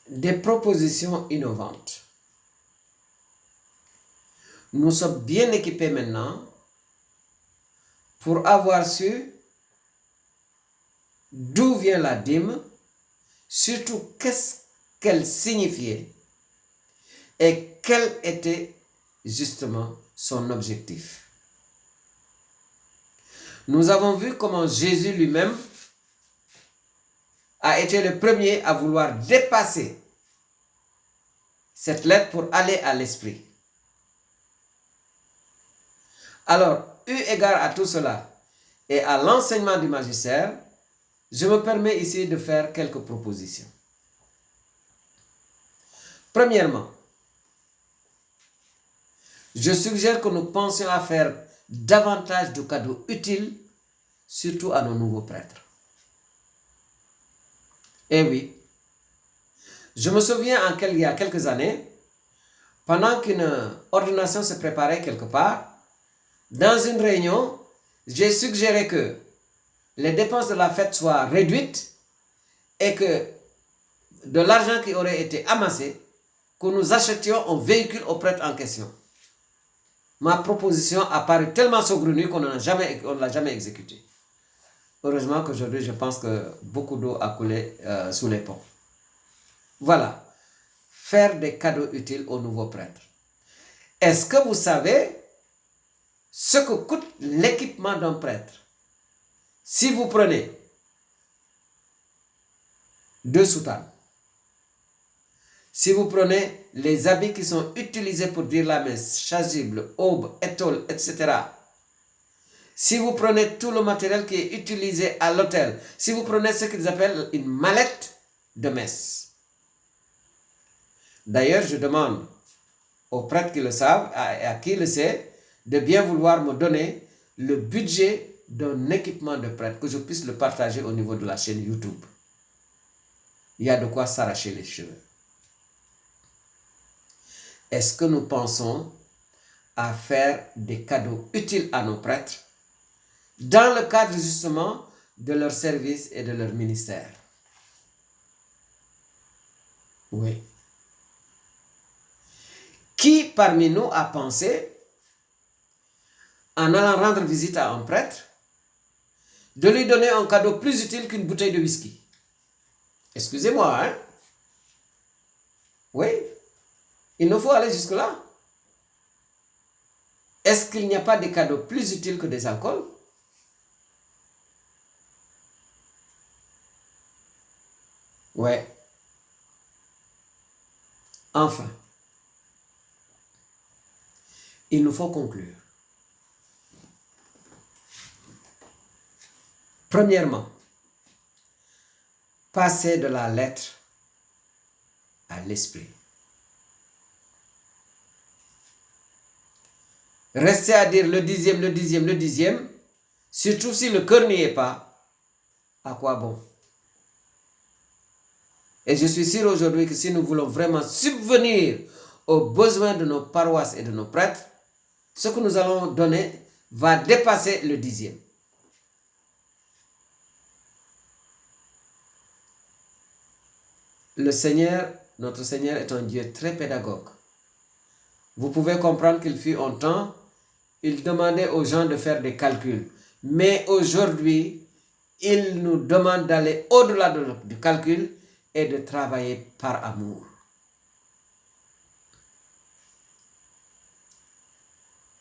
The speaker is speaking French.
des propositions innovantes. Nous sommes bien équipés maintenant pour avoir su d'où vient la dîme, surtout qu'est-ce qu'elle signifiait et quel était justement son objectif. Nous avons vu comment Jésus lui-même a été le premier à vouloir dépasser cette lettre pour aller à l'esprit. Alors, eu égard à tout cela et à l'enseignement du magistère, je me permets ici de faire quelques propositions. Premièrement, je suggère que nous pensions à faire davantage de cadeaux utiles, surtout à nos nouveaux prêtres. Eh oui, je me souviens il y a quelques années, pendant qu'une ordination se préparait quelque part, dans une réunion, j'ai suggéré que les dépenses de la fête soient réduites et que de l'argent qui aurait été amassé, que nous achetions un véhicule au prêtre en question. Ma proposition a paru tellement saugrenue qu'on ne l'a jamais exécutée. Heureusement qu'aujourd'hui, je pense que beaucoup d'eau a coulé sous les ponts. Voilà, faire des cadeaux utiles aux nouveaux prêtres. Est-ce que vous savez ce que coûte l'équipement d'un prêtre? Si vous prenez 2 soutanes, si vous prenez les habits qui sont utilisés pour dire la messe, chasuble, aube, étole, etc., si vous prenez tout le matériel qui est utilisé à l'autel, si vous prenez ce qu'ils appellent une mallette de messe. D'ailleurs, je demande aux prêtres qui le savent et à qui le sait de bien vouloir me donner le budget d'un équipement de prêtre, que je puisse le partager au niveau de la chaîne YouTube. Il y a de quoi s'arracher les cheveux. Est-ce que nous pensons à faire des cadeaux utiles à nos prêtres dans le cadre justement de leur service et de leur ministère? Oui. Qui parmi nous a pensé, en allant rendre visite à un prêtre, de lui donner un cadeau plus utile qu'une bouteille de whisky? Excusez-moi, hein? Oui, il nous faut aller jusque-là. Est-ce qu'il n'y a pas de cadeaux plus utiles que des alcools? Ouais. Enfin, il nous faut conclure. Premièrement, passer de la lettre à l'esprit. Rester à dire le dixième, surtout si le cœur n'y est pas, à quoi bon? Et je suis sûr aujourd'hui que si nous voulons vraiment subvenir aux besoins de nos paroisses et de nos prêtres, ce que nous allons donner va dépasser le 10e. Le Seigneur, notre Seigneur est un Dieu très pédagogue. Vous pouvez comprendre qu'il fut un temps, il demandait aux gens de faire des calculs. Mais aujourd'hui, il nous demande d'aller au-delà du calcul et de travailler par amour.